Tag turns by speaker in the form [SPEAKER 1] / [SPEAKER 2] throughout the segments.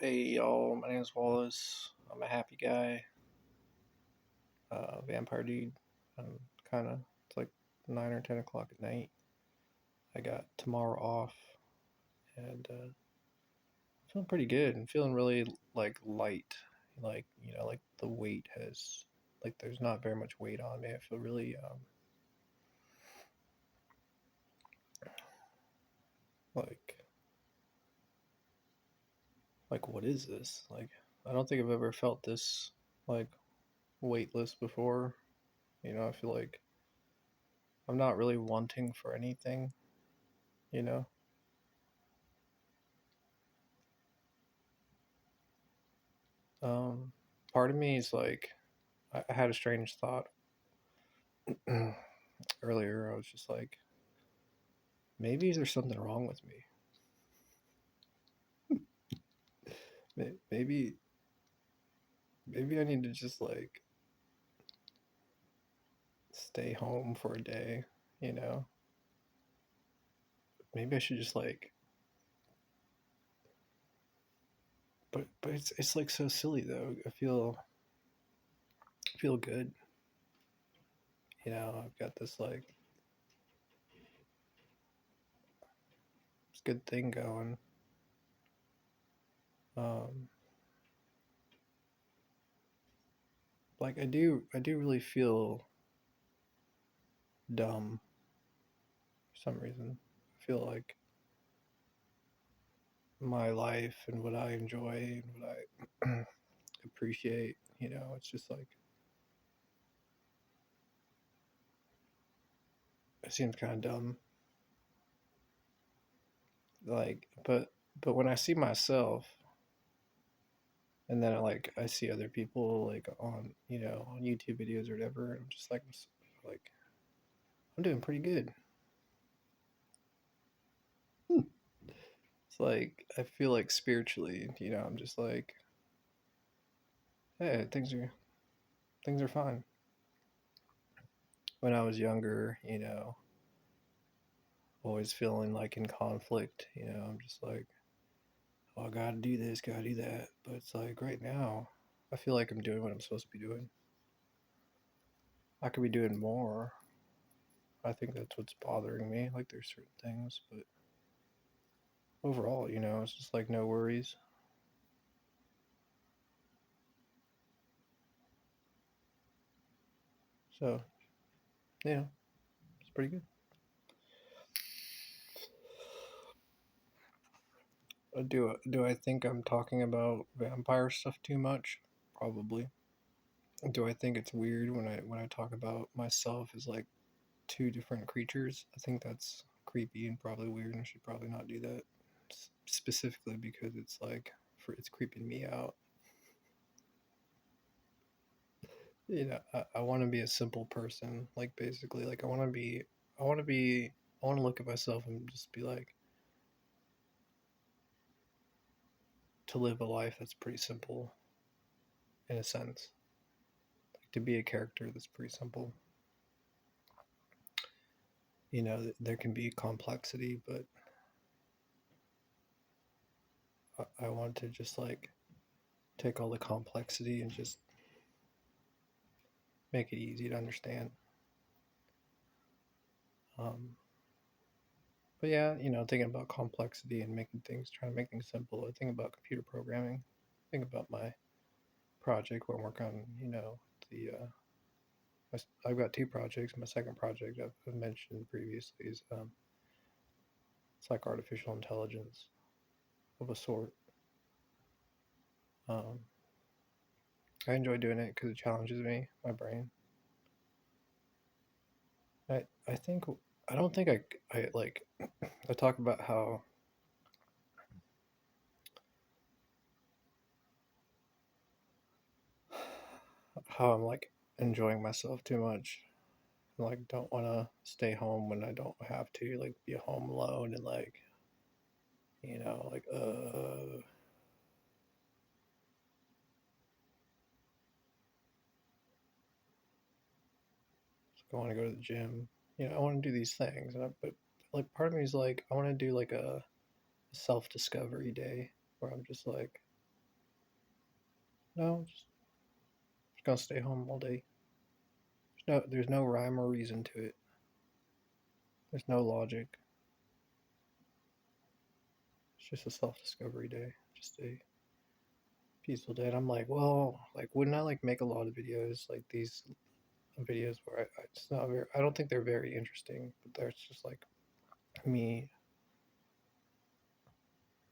[SPEAKER 1] Hey y'all, my name is Wallace. I'm a happy guy, vampire dude. I'm it's like 9 or 10 o'clock at night. I got tomorrow off and feeling pretty good. I'm feeling really like light. Like the weight has, like there's not very much weight on me. I feel really, like, what is this? Like, I don't think I've ever felt this, like, weightless before. I feel like I'm not really wanting for anything, you know? Um, Part of me is like, I had a strange thought earlier. I was just like, maybe there's something wrong with me. Maybe, maybe I need to just like stay home for a day, you know? Maybe I should just like, but it's like so silly though. I feel good, I've got this good thing going. Um, like I do really feel dumb for some reason. I feel like my life and what I enjoy and what I appreciate, it's just like it seems kind of dumb. Like, but when I see myself and then I see other people like on YouTube videos or whatever, and I'm just like I'm doing pretty good. It's like I feel like spiritually, I'm just like, hey, things are fine. When I was younger, always feeling like in conflict, I'm just like, oh, I gotta do this, gotta do that. But it's like right now, I feel like I'm doing what I'm supposed to be doing. I could be doing more. I think that's what's bothering me. Like there's certain things, but overall, it's just like no worries. So yeah, it's pretty good. Do I think I'm talking about vampire stuff too much? Probably. Do I think it's weird when I talk about myself as like two different creatures? I think that's creepy and probably weird, and I should probably not do that. Specifically because it's creeping me out. I want to be a simple person. Like basically, like I want to be, I want to look at myself and just be like, to live a life that's pretty simple in a sense. Like to be a character that's pretty simple. There can be complexity, but I want to just like take all the complexity and just make it easy to understand. Um, but yeah, thinking about complexity and trying to make things simple. I think about computer programming. I think about my project where I'm working on, the I've got two projects. My second project I've mentioned previously is it's like artificial intelligence of a sort. Um, I enjoy doing it because it challenges me, my brain. I think I don't think I like I talk about how I'm like enjoying myself too much. Like don't want to stay home when I don't have to. Like be home alone and like I want to go to the gym. I want to do these things, but like part of me is like I want to do like a self discovery day where I'm just like No, just gonna stay home all day. There's no rhyme or reason to it. There's no logic. It's just a self-discovery day. Just a peaceful day. And I'm like, well, like, wouldn't I like make a lot of videos like these videos where I it's not very. I don't think they're very interesting, but they're just like me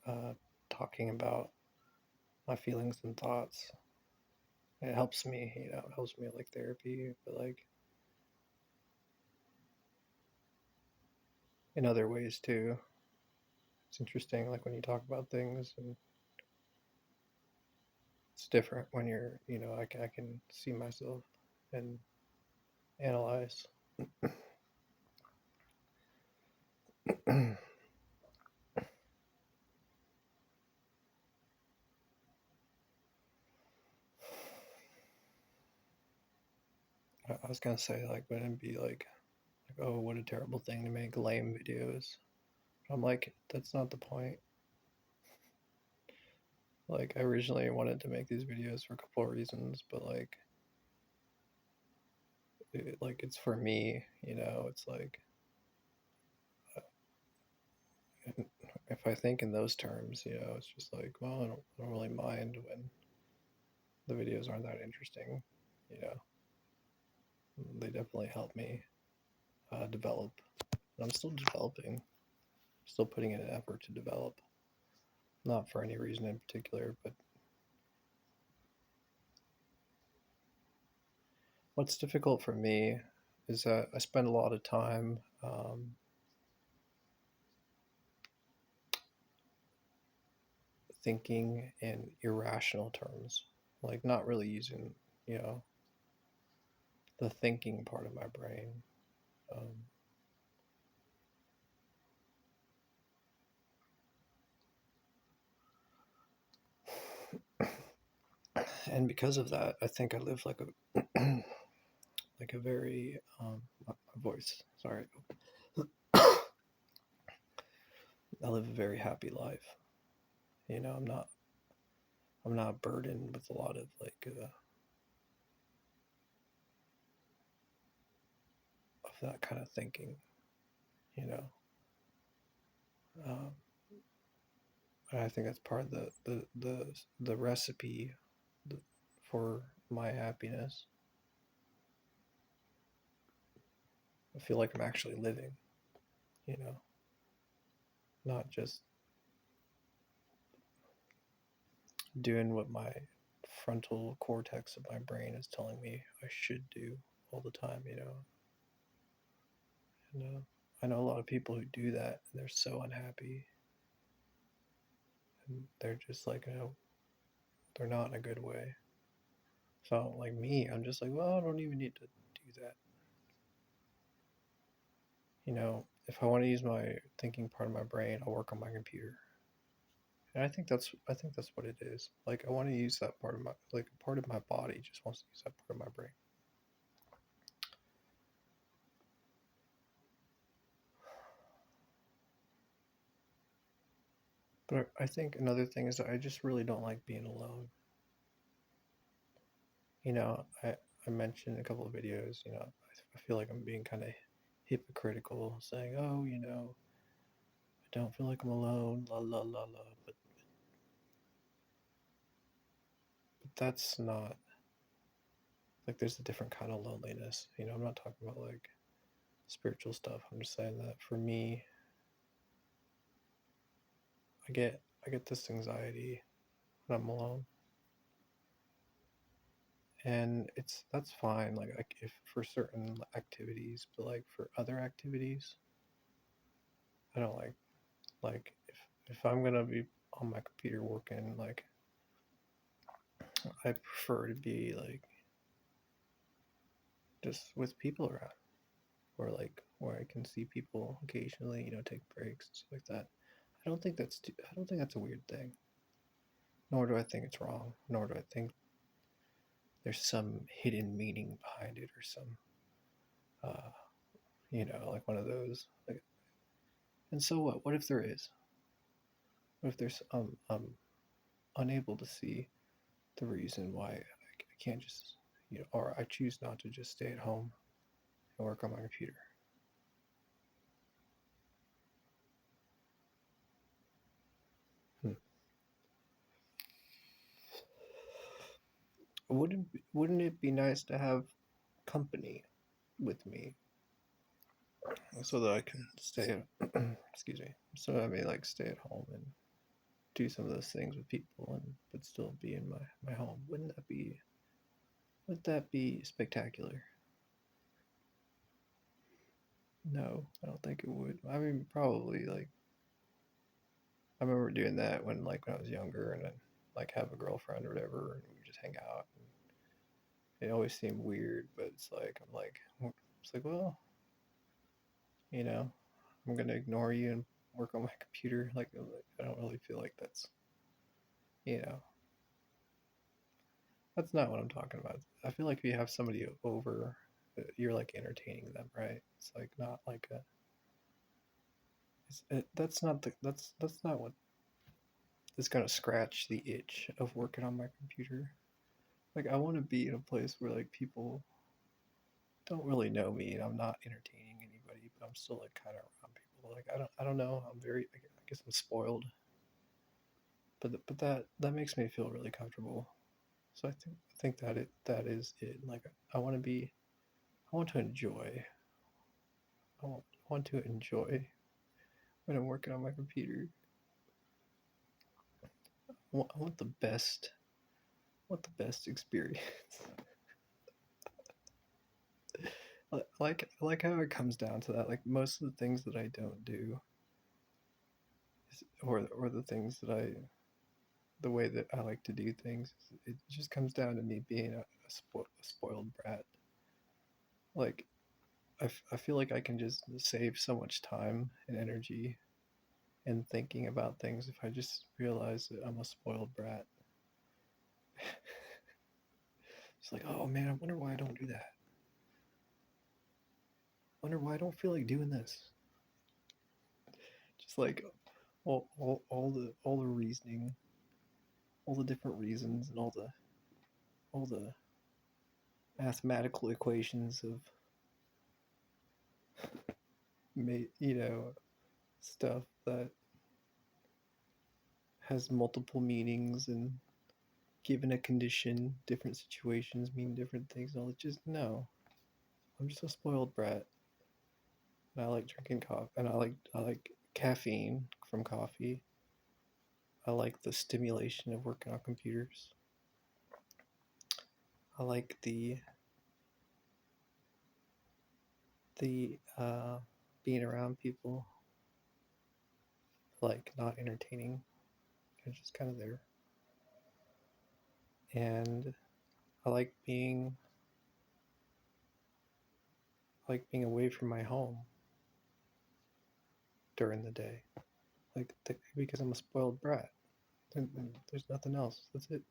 [SPEAKER 1] uh, talking about my feelings and thoughts. It helps me, it helps me like therapy, but like in other ways too. It's interesting, like when you talk about things, and it's different when I can see myself and analyze. I was gonna say like, wouldn't it be like, oh, what a terrible thing to make lame videos. I'm like, that's not the point. Like, I originally wanted to make these videos for a couple of reasons, but like it's for me, It's like if I think in those terms, it's just like, well, I don't really mind when the videos aren't that interesting. You know, they definitely help me develop. And I'm still developing, still putting in an effort to develop, not for any reason in particular, but what's difficult for me is that I spend a lot of time thinking in irrational terms, like not really using, you know, the thinking part of my brain. Um, and because of that, I think I live like a like a very my voice. Sorry, I live a very happy life. I'm not burdened with a lot of of that kind of thinking. You know, um, and I think that's part of the recipe for my happiness. I feel like I'm actually living. You know, not just doing what my frontal cortex of my brain is telling me I should do all the time. And I know a lot of people who do that, and they're so unhappy, and they're just like, they're not in a good way. So, like me, I'm just like, well, I don't even need to do that. If I want to use my thinking part of my brain, I'll work on my computer. And I think that's what it is. Like I want to use that part of my like part of my body just wants to use that part of my brain. But I think another thing is that I just really don't like being alone. I mentioned a couple of videos, I feel like I'm being kind of hypocritical saying, oh, I don't feel like I'm alone, la la la la. But that's not like there's a different kind of loneliness. I'm not talking about like spiritual stuff. I'm just saying that for me, I get this anxiety when I'm alone. And that's fine like if for certain activities, but like for other activities, I don't like if I'm gonna be on my computer working, like I prefer to be like just with people around, or like where I can see people occasionally, take breaks and stuff like that. I don't think that's a weird thing, nor do I think it's wrong, nor do I think there's some hidden meaning behind it, or some uh like one of those like. And so what if there is, what if there's unable to see the reason why I can't just, or I choose not to just stay at home and work on my computer. Hmm. Wouldn't it be nice to have company with me so that I can stay excuse me, so I may like stay at home and do some of those things with people and but still be in my home. Wouldn't that be spectacular? No, I don't think it would. I mean, probably like I remember doing that when I was younger and I'd like have a girlfriend or whatever and we just hang out. And it always seemed weird, but it's like well, you know, I'm gonna ignore you and work on my computer. Like I don't really feel like you know that's not what I'm talking about. I feel like if you have somebody over, you're like entertaining them, right? It's like not like a. That's not that's not what is gonna scratch the itch of working on my computer. Like I want to be in a place where like people don't really know me and I'm not entertaining anybody, but I'm still like kind of around people. Like I don't know. I guess I'm spoiled, but that makes me feel really comfortable. So I think that is it. Like I want to enjoy. I want to enjoy when I'm working on my computer. I want the best. I want the best experience. I like how it comes down to that. Like most of the things that I don't do, or the things that the way that I like to do things, it just comes down to me being a spoiled brat. Like I feel like I can just save so much time and energy in thinking about things if I just realize that I'm a spoiled brat. It's like, oh man, I wonder why I don't do that. Wonder why I don't feel like doing this. Just like all the reasoning, all the different reasons, and all the mathematical equations of stuff that has multiple meanings and given a condition, different situations mean different things. And all just no. I'm just a spoiled brat. And I like drinking coffee, and I like caffeine from coffee. I like the stimulation of working on computers. I like the being around people, like not entertaining. They're just kind of there. And I like being away from my home during the day, because I'm a spoiled brat. There's nothing else. That's it.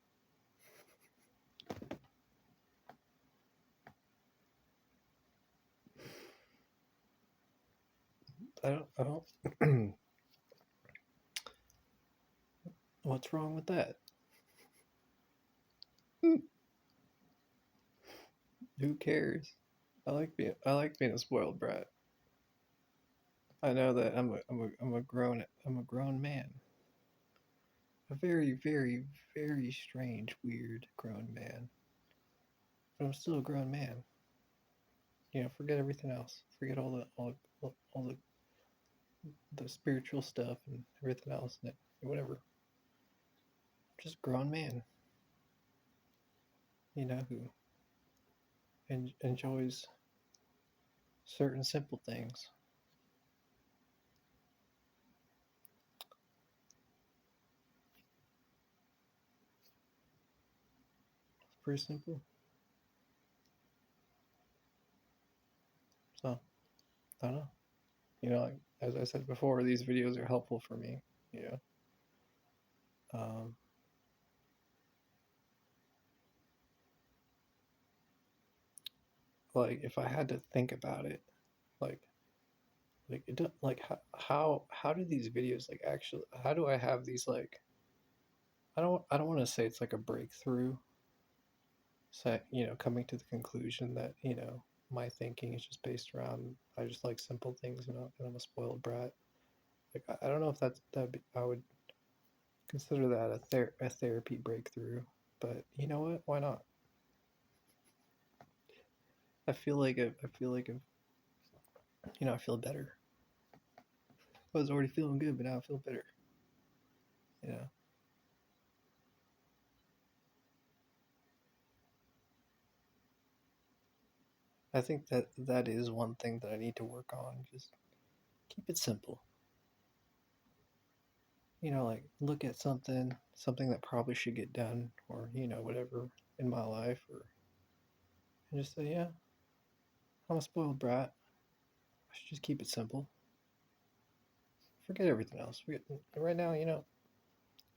[SPEAKER 1] I don't. What's wrong with that? Who cares? I like being a spoiled brat. I know that I'm a grown man. A very, very, very strange, weird grown man. But I'm still a grown man. Forget everything else. Forget all the spiritual stuff and everything else. And whatever. Just a grown man. Who enjoys certain simple things. It's pretty simple. So I don't know. Like, as I said before, these videos are helpful for me. You know, um, like if I had to think about it, like it like how do these videos like actually how do I have these like I don't want to say it's like a breakthrough. So, coming to the conclusion that my thinking is just based around I just like simple things and I'm a spoiled brat. Like I don't know if I would consider that a therapy breakthrough, but you know what? Why not? I feel like I feel better. I was already feeling good, but now I feel better. You know, I think that is one thing that I need to work on. Just keep it simple. Like look at something that probably should get done, or whatever in my life, or and just say, yeah, I'm a spoiled brat. I should just keep it simple. Forget everything else. Forget right now.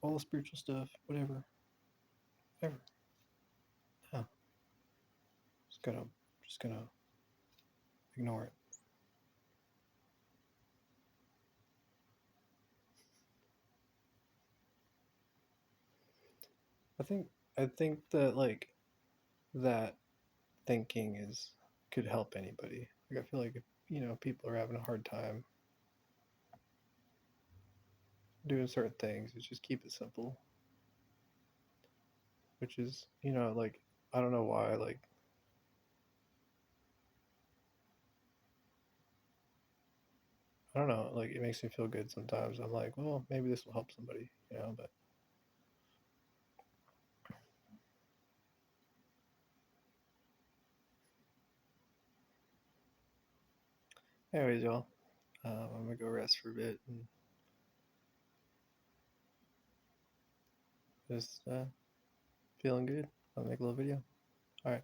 [SPEAKER 1] All the spiritual stuff, whatever, whatever. No, just gonna ignore it. I think I think that like that thinking is could help anybody. Like I feel like if people are having a hard time doing certain things, it's just keep it simple. Which is like I don't know why like I don't know like it makes me feel good sometimes. I'm like, well, maybe this will help somebody, But anyways, y'all, I'm gonna go rest for a bit and just feeling good. I'll make a little video. All right.